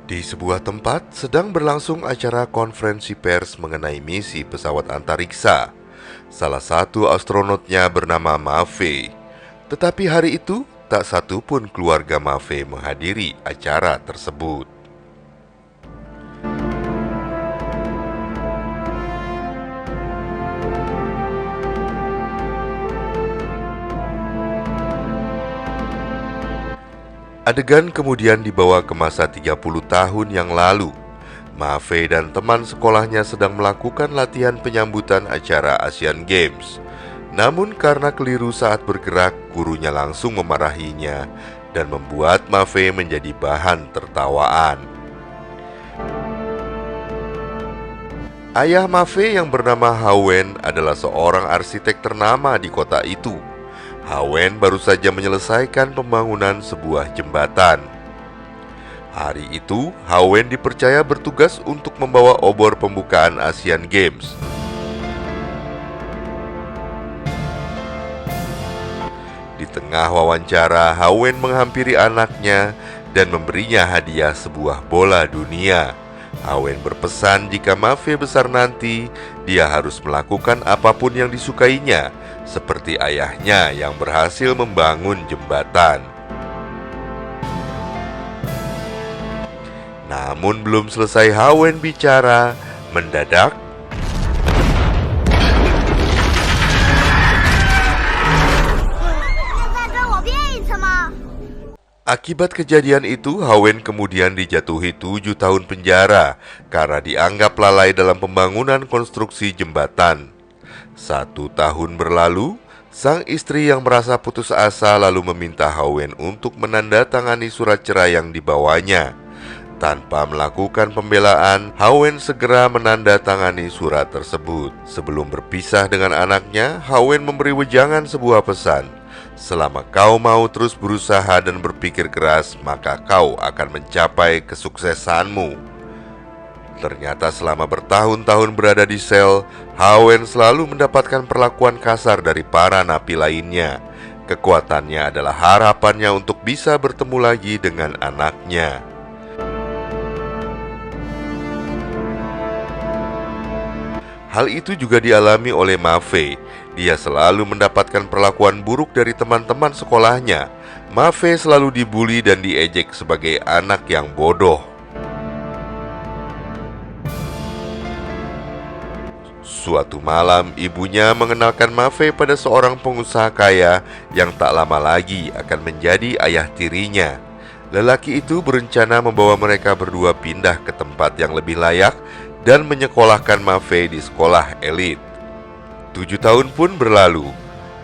Di sebuah tempat sedang berlangsung acara konferensi pers mengenai misi pesawat antariksa. Salah satu astronotnya bernama Mafe. Tetapi hari itu tak satu pun keluarga Mafe menghadiri acara tersebut. Adegan kemudian dibawa ke masa 30 tahun yang lalu. Mafe dan teman sekolahnya sedang melakukan latihan penyambutan acara Asian Games. Namun karena keliru saat bergerak, gurunya langsung memarahinya dan membuat Mafe menjadi bahan tertawaan. Ayah Mafe yang bernama Hawen adalah seorang arsitek ternama di kota itu. Hawen baru saja menyelesaikan pembangunan sebuah jembatan. Hari itu, Hawen dipercaya bertugas untuk membawa obor pembukaan Asian Games. Di tengah wawancara, Hawen menghampiri anaknya dan memberinya hadiah sebuah bola dunia. Hawen berpesan jika Mafe besar nanti, dia harus melakukan apapun yang disukainya, seperti ayahnya yang berhasil membangun jembatan. Namun belum selesai Hawen bicara, mendadak akibat kejadian itu, Hawen kemudian dijatuhi 7 tahun penjara karena dianggap lalai dalam pembangunan konstruksi jembatan. 1 tahun berlalu, sang istri yang merasa putus asa lalu meminta Hawen untuk menandatangani surat cerai yang dibawanya. Tanpa melakukan pembelaan, Hawen segera menandatangani surat tersebut. Sebelum berpisah dengan anaknya, Hawen memberi wejangan sebuah pesan. Selama kau mau terus berusaha dan berpikir keras, maka kau akan mencapai kesuksesanmu. Ternyata selama bertahun-tahun berada di sel, Hawen selalu mendapatkan perlakuan kasar dari para napi lainnya. Kekuatannya adalah harapannya untuk bisa bertemu lagi dengan anaknya. Hal itu juga dialami oleh Mafe. Dia selalu mendapatkan perlakuan buruk dari teman-teman sekolahnya. Mafe selalu dibully dan diejek sebagai anak yang bodoh. Suatu malam, ibunya mengenalkan Mafe pada seorang pengusaha kaya yang tak lama lagi akan menjadi ayah tirinya. Lelaki itu berencana membawa mereka berdua pindah ke tempat yang lebih layak dan menyekolahkan Mafe di sekolah elit. 7 tahun pun berlalu.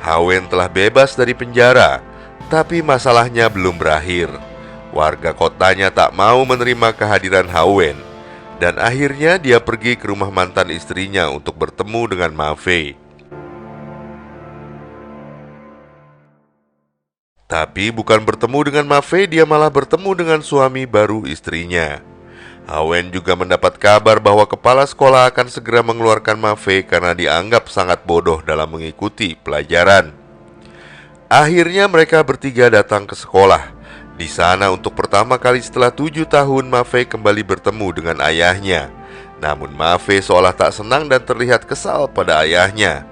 Hawen telah bebas dari penjara, tapi masalahnya belum berakhir. Warga kotanya tak mau menerima kehadiran Hawen, dan akhirnya dia pergi ke rumah mantan istrinya untuk bertemu dengan Mafe. Tapi bukan bertemu dengan Mafe, dia malah bertemu dengan suami baru istrinya. Hawen juga mendapat kabar bahwa kepala sekolah akan segera mengeluarkan Mafe karena dianggap sangat bodoh dalam mengikuti pelajaran. Akhirnya mereka bertiga datang ke sekolah. Di sana untuk pertama kali setelah 7 tahun, Mafe kembali bertemu dengan ayahnya. Namun Mafe seolah tak senang dan terlihat kesal pada ayahnya.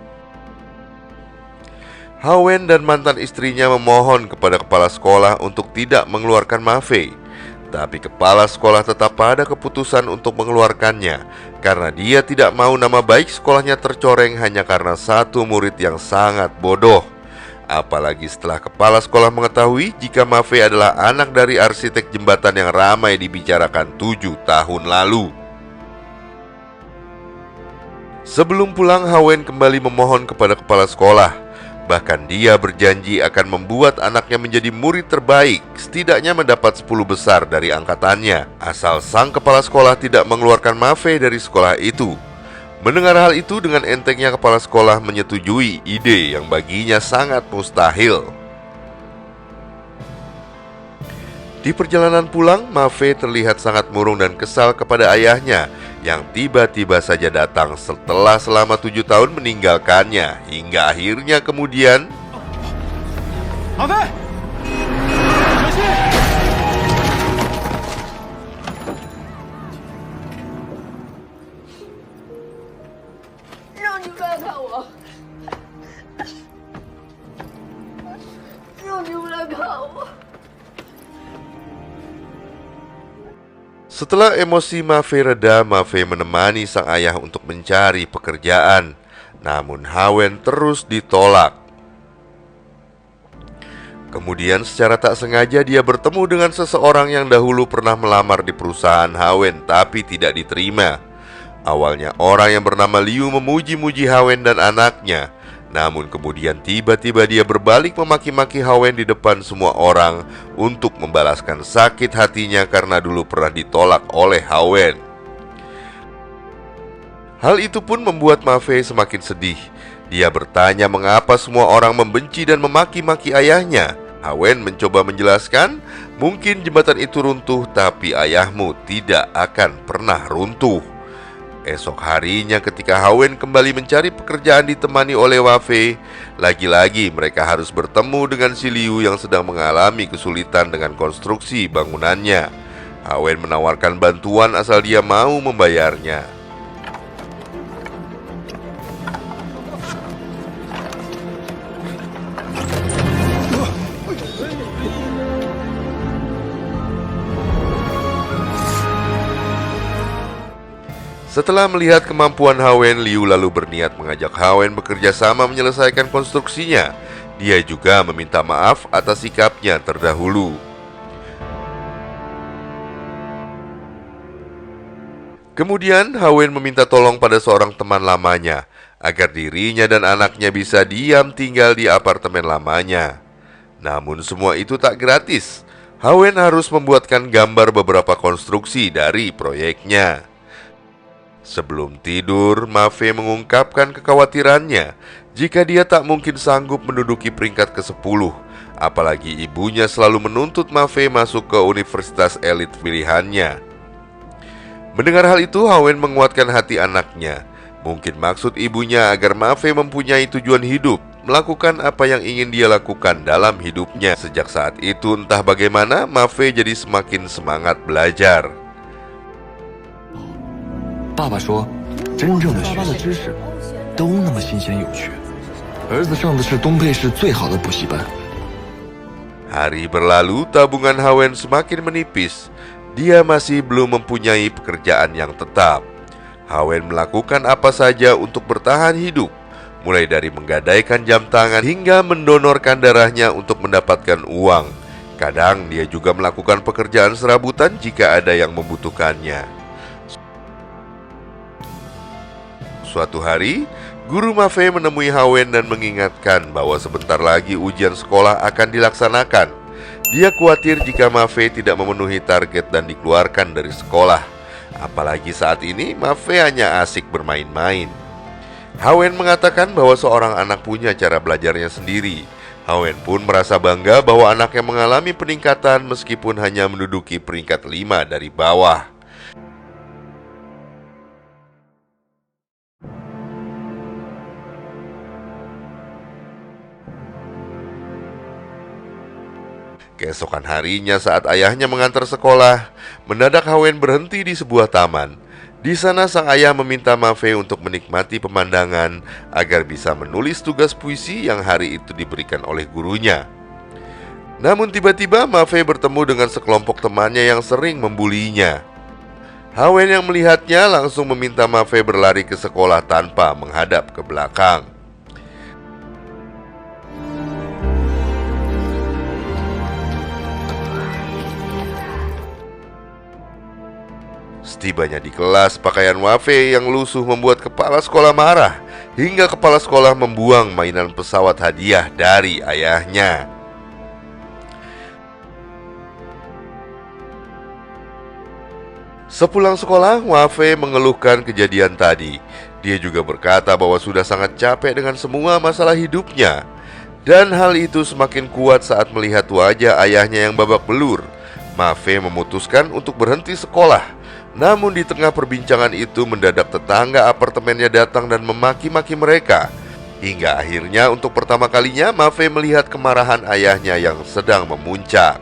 Hawen dan mantan istrinya memohon kepada kepala sekolah untuk tidak mengeluarkan Mafe. Tapi kepala sekolah tetap pada keputusan untuk mengeluarkannya karena dia tidak mau nama baik sekolahnya tercoreng hanya karena satu murid yang sangat bodoh. Apalagi setelah kepala sekolah mengetahui jika Mafe adalah anak dari arsitek jembatan yang ramai dibicarakan 7 tahun lalu. Sebelum pulang, Hawen kembali memohon kepada kepala sekolah. Bahkan dia berjanji akan membuat anaknya menjadi murid terbaik, setidaknya mendapat 10 besar dari angkatannya, asal sang kepala sekolah tidak mengeluarkan Mafe dari sekolah itu. Mendengar hal itu, dengan entengnya kepala sekolah menyetujui ide yang baginya sangat mustahil. Di perjalanan pulang, Mafe terlihat sangat murung dan kesal kepada ayahnya yang tiba-tiba saja datang setelah selama 7 tahun meninggalkannya, hingga akhirnya kemudian Mafe! 不要看我！求你不要看我！ Setelah emosi Mafe reda, Mafe menemani sang ayah untuk mencari pekerjaan. Namun Hawen terus ditolak. Kemudian secara tak sengaja dia bertemu dengan seseorang yang dahulu pernah melamar di perusahaan Hawen tapi tidak diterima. Awalnya orang yang bernama Liu memuji-muji Hawen dan anaknya. Namun kemudian tiba-tiba dia berbalik memaki-maki Hawen di depan semua orang untuk membalaskan sakit hatinya karena dulu pernah ditolak oleh Hawen. Hal itu pun membuat Mafe semakin sedih. Dia bertanya mengapa semua orang membenci dan memaki-maki ayahnya. Hawen mencoba menjelaskan, mungkin jembatan itu runtuh tapi ayahmu tidak akan pernah runtuh. Esok harinya ketika Hawen kembali mencari pekerjaan ditemani oleh Mafe, lagi-lagi mereka harus bertemu dengan si Liu yang sedang mengalami kesulitan dengan konstruksi bangunannya. Hawen menawarkan bantuan asal dia mau membayarnya. Setelah melihat kemampuan Hawen, Liu lalu berniat mengajak Hawen bekerja sama menyelesaikan konstruksinya. Dia juga meminta maaf atas sikapnya terdahulu. Kemudian Hawen meminta tolong pada seorang teman lamanya agar dirinya dan anaknya bisa diam tinggal di apartemen lamanya. Namun semua itu tak gratis. Hawen harus membuatkan gambar beberapa konstruksi dari proyeknya. Sebelum tidur, Mafe mengungkapkan kekhawatirannya jika dia tak mungkin sanggup menduduki peringkat ke-10. Apalagi ibunya selalu menuntut Mafe masuk ke universitas elit pilihannya. Mendengar hal itu, Hawen menguatkan hati anaknya. Mungkin maksud ibunya agar Mafe mempunyai tujuan hidup, melakukan apa yang ingin dia lakukan dalam hidupnya. Sejak saat itu entah bagaimana, Mafe jadi semakin semangat belajar. 爸爸说，真正的爸爸的知识都那么新鲜有趣。儿子上的是东配市最好的补习班。 Hari berlalu, tabungan Hawen semakin menipis. Dia masih belum mempunyai pekerjaan yang tetap. Hawen melakukan apa saja untuk bertahan hidup, mulai dari menggadaikan jam tangan hingga mendonorkan darahnya untuk mendapatkan uang. Kadang dia juga melakukan pekerjaan serabutan jika ada yang membutuhkannya. Suatu hari, guru Mafe menemui Hawen dan mengingatkan bahwa sebentar lagi ujian sekolah akan dilaksanakan. Dia khawatir jika Mafe tidak memenuhi target dan dikeluarkan dari sekolah. Apalagi saat ini Mafe hanya asik bermain-main. Hawen mengatakan bahwa seorang anak punya cara belajarnya sendiri. Hawen pun merasa bangga bahwa anaknya mengalami peningkatan meskipun hanya menduduki peringkat 5 dari bawah. Keesokan harinya saat ayahnya mengantar sekolah, mendadak Hawen berhenti di sebuah taman. Di sana sang ayah meminta Mafe untuk menikmati pemandangan agar bisa menulis tugas puisi yang hari itu diberikan oleh gurunya. Namun tiba-tiba Mafe bertemu dengan sekelompok temannya yang sering membulinya. Hawen yang melihatnya langsung meminta Mafe berlari ke sekolah tanpa menghadap ke belakang. Setibanya di kelas, pakaian Mafe yang lusuh membuat kepala sekolah marah, hingga kepala sekolah membuang mainan pesawat hadiah dari ayahnya. Sepulang sekolah, Mafe mengeluhkan kejadian tadi. Dia juga berkata bahwa sudah sangat capek dengan semua masalah hidupnya. Dan hal itu semakin kuat saat melihat wajah ayahnya yang babak belur. Mafe memutuskan untuk berhenti sekolah. Namun di tengah perbincangan itu mendadak tetangga apartemennya datang dan memaki-maki mereka. Hingga akhirnya untuk pertama kalinya Mafe melihat kemarahan ayahnya yang sedang memuncak.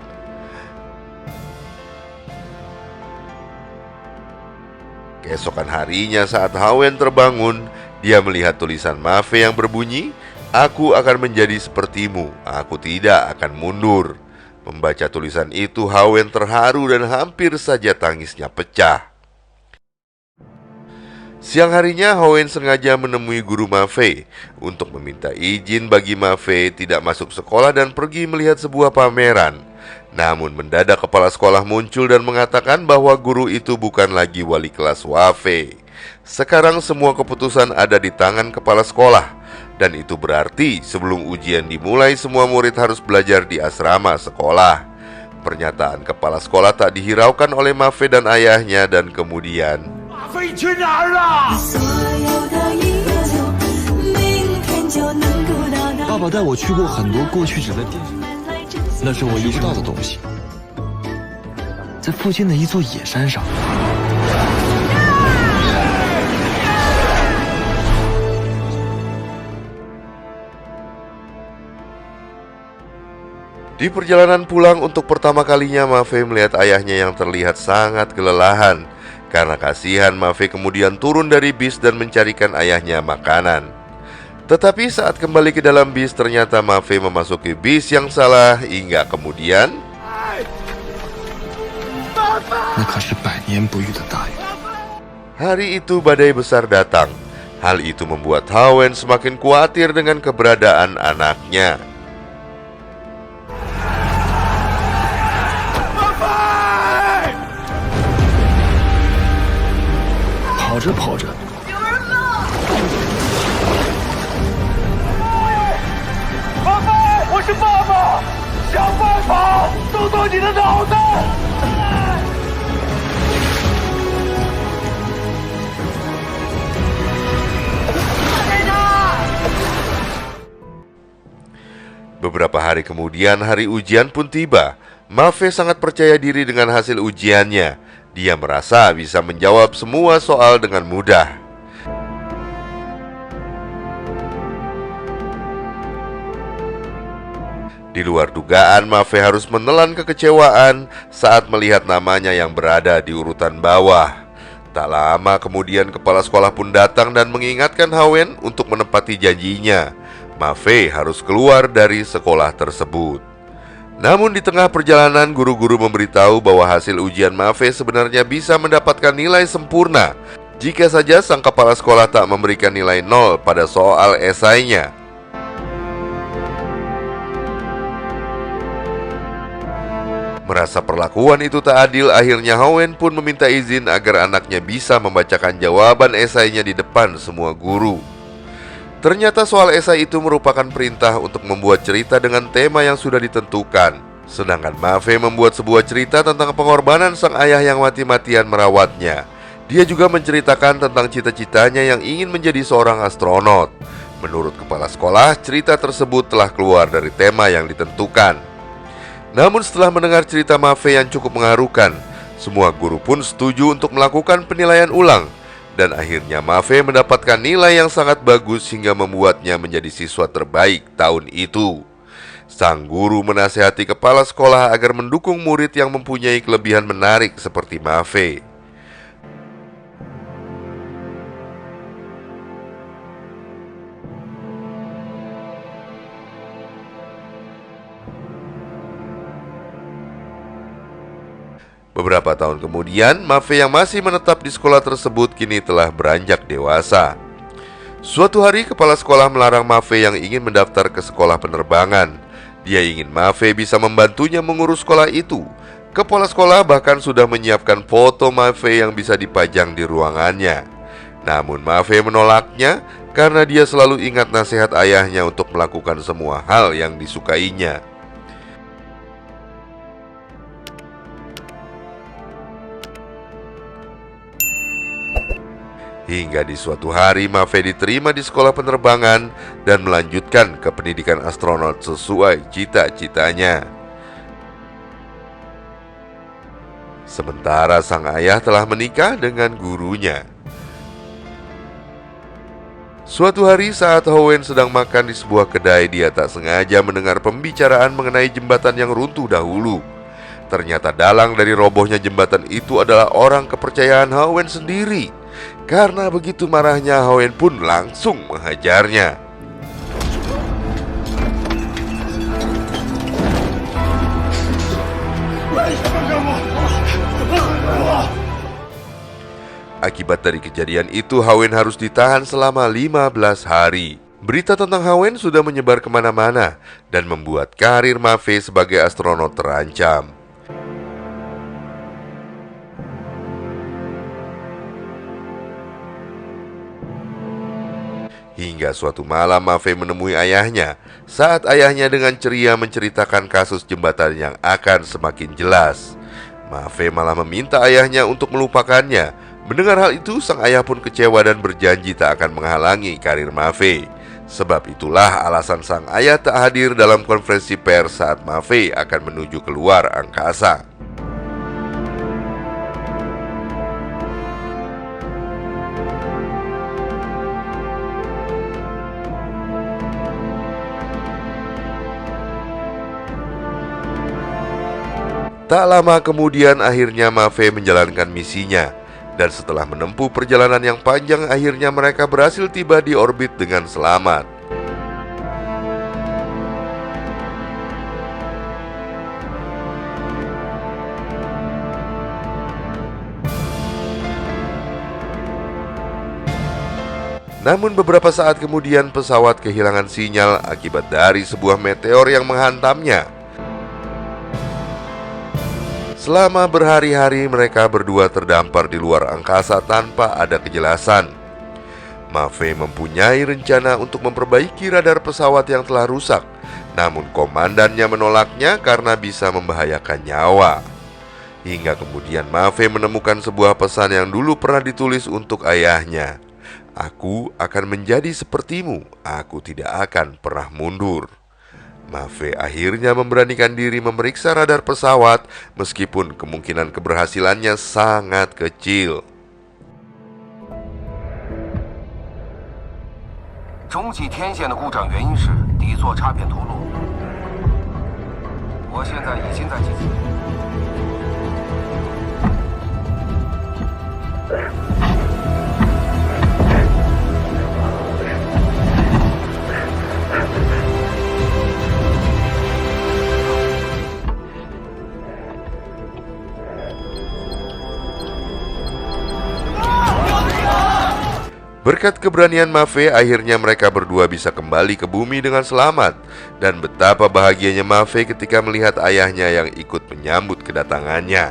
Keesokan harinya saat Hawen terbangun, Dia melihat tulisan Mafe yang berbunyi, "Aku akan menjadi sepertimu, aku tidak akan mundur." Membaca tulisan itu, Hawen terharu dan hampir saja tangisnya pecah. Siang harinya, Hawen sengaja menemui guru Mafe untuk meminta izin bagi Mafe tidak masuk sekolah dan pergi melihat sebuah pameran. Namun mendadak kepala sekolah muncul dan mengatakan bahwa guru itu bukan lagi wali kelas Wafe. Sekarang semua keputusan ada di tangan kepala sekolah, dan itu berarti sebelum ujian dimulai semua murid harus belajar di asrama sekolah. Pernyataan kepala sekolah tak dihiraukan oleh Mafe dan ayahnya, dan kemudian 飞去哪儿了？爸爸带我去过很多过去式的电视，那是我遇不到的东西，在附近的一座野山上。 Di perjalanan pulang untuk pertama kalinya, Mafe melihat ayahnya yang terlihat sangat kelelahan. Karena kasihan, Mafe kemudian turun dari bis dan mencarikan ayahnya makanan. Tetapi saat kembali ke dalam bis, ternyata Mafe memasuki bis yang salah hingga kemudian 那可是百年不遇的大雨。 hari itu badai besar datang. Hal itu membuat Hawen semakin khawatir dengan keberadaan anaknya. 跑着跑着， 妈妈，我是爸爸，想办法动动你的脑袋。 Beberapa hari kemudian, hari ujian pun tiba. Mafe sangat percaya diri dengan hasil ujiannya. Dia merasa bisa menjawab semua soal dengan mudah. Di luar dugaan, Mafe harus menelan kekecewaan saat melihat namanya yang berada di urutan bawah. Tak lama kemudian, kepala sekolah pun datang dan mengingatkan Hawen untuk menepati janjinya. Mafe harus keluar dari sekolah tersebut. Namun di tengah perjalanan, guru-guru memberitahu bahwa hasil ujian Mafe sebenarnya bisa mendapatkan nilai sempurna jika saja sang kepala sekolah tak memberikan nilai 0 pada soal esainya. Merasa perlakuan itu tak adil, akhirnya Hawen pun meminta izin agar anaknya bisa membacakan jawaban esainya di depan semua guru. Ternyata soal esai itu merupakan perintah untuk membuat cerita dengan tema yang sudah ditentukan. Sedangkan Mafe membuat sebuah cerita tentang pengorbanan sang ayah yang mati-matian merawatnya. Dia juga menceritakan tentang cita-citanya yang ingin menjadi seorang astronot. Menurut kepala sekolah, cerita tersebut telah keluar dari tema yang ditentukan. Namun setelah mendengar cerita Mafe yang cukup mengharukan, semua guru pun setuju untuk melakukan penilaian ulang. Dan akhirnya Mafe mendapatkan nilai yang sangat bagus hingga membuatnya menjadi siswa terbaik tahun itu. Sang guru menasihati kepala sekolah agar mendukung murid yang mempunyai kelebihan menarik seperti Mafe. Beberapa tahun kemudian, Mafe yang masih menetap di sekolah tersebut kini telah beranjak dewasa. Suatu hari, kepala sekolah melarang Mafe yang ingin mendaftar ke sekolah penerbangan. Dia ingin Mafe bisa membantunya mengurus sekolah itu. Kepala sekolah bahkan sudah menyiapkan foto Mafe yang bisa dipajang di ruangannya. Namun Mafe menolaknya karena dia selalu ingat nasihat ayahnya untuk melakukan semua hal yang disukainya. Hingga di suatu hari, Mafe diterima di sekolah penerbangan dan melanjutkan ke pendidikan astronot sesuai cita-citanya. Sementara sang ayah telah menikah dengan gurunya. Suatu hari saat Hawen sedang makan di sebuah kedai, dia tak sengaja mendengar pembicaraan mengenai jembatan yang runtuh dahulu. Ternyata dalang dari robohnya jembatan itu adalah orang kepercayaan Hawen sendiri. Karena begitu marahnya, Hawen pun langsung menghajarnya. Akibat dari kejadian itu, Hawen harus ditahan selama 15 hari. Berita tentang Hawen sudah menyebar kemana-mana dan membuat karir Ma Fei sebagai astronot terancam. Hingga suatu malam Ma Fei menemui ayahnya. Saat ayahnya dengan ceria menceritakan kasus jembatan yang akan semakin jelas, Ma Fei malah meminta ayahnya untuk melupakannya. Mendengar hal itu, sang ayah pun kecewa dan berjanji tak akan menghalangi karir Ma Fei. Sebab itulah alasan sang ayah tak hadir dalam konferensi pers saat Ma Fei akan menuju keluar angkasa. Tak lama kemudian akhirnya Ma Fei menjalankan misinya. Dan setelah menempuh perjalanan yang panjang, akhirnya mereka berhasil tiba di orbit dengan selamat. Namun beberapa saat kemudian pesawat kehilangan sinyal akibat dari sebuah meteor yang menghantamnya. Selama berhari-hari mereka berdua terdampar di luar angkasa tanpa ada kejelasan. Ma Fei mempunyai rencana untuk memperbaiki radar pesawat yang telah rusak, namun komandannya menolaknya karena bisa membahayakan nyawa. Hingga kemudian Ma Fei menemukan sebuah pesan yang dulu pernah ditulis untuk ayahnya. "Aku akan menjadi sepertimu, aku tidak akan pernah mundur." Ma Fei akhirnya memberanikan diri memeriksa radar pesawat meskipun kemungkinan keberhasilannya sangat kecil. 中继天线的故障原因是底座插片脱落。我现在已经在进行。 Berkat keberanian Ma Fei, akhirnya mereka berdua bisa kembali ke bumi dengan selamat. Dan betapa bahagianya Ma Fei ketika melihat ayahnya yang ikut menyambut kedatangannya.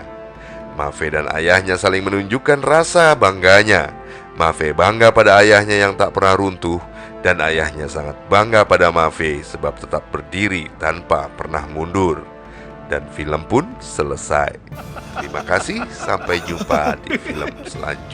Ma Fei dan ayahnya saling menunjukkan rasa bangganya. Ma Fei bangga pada ayahnya yang tak pernah runtuh, dan ayahnya sangat bangga pada Ma Fei sebab tetap berdiri tanpa pernah mundur. Dan film pun selesai. Terima kasih, sampai jumpa di film selanjutnya.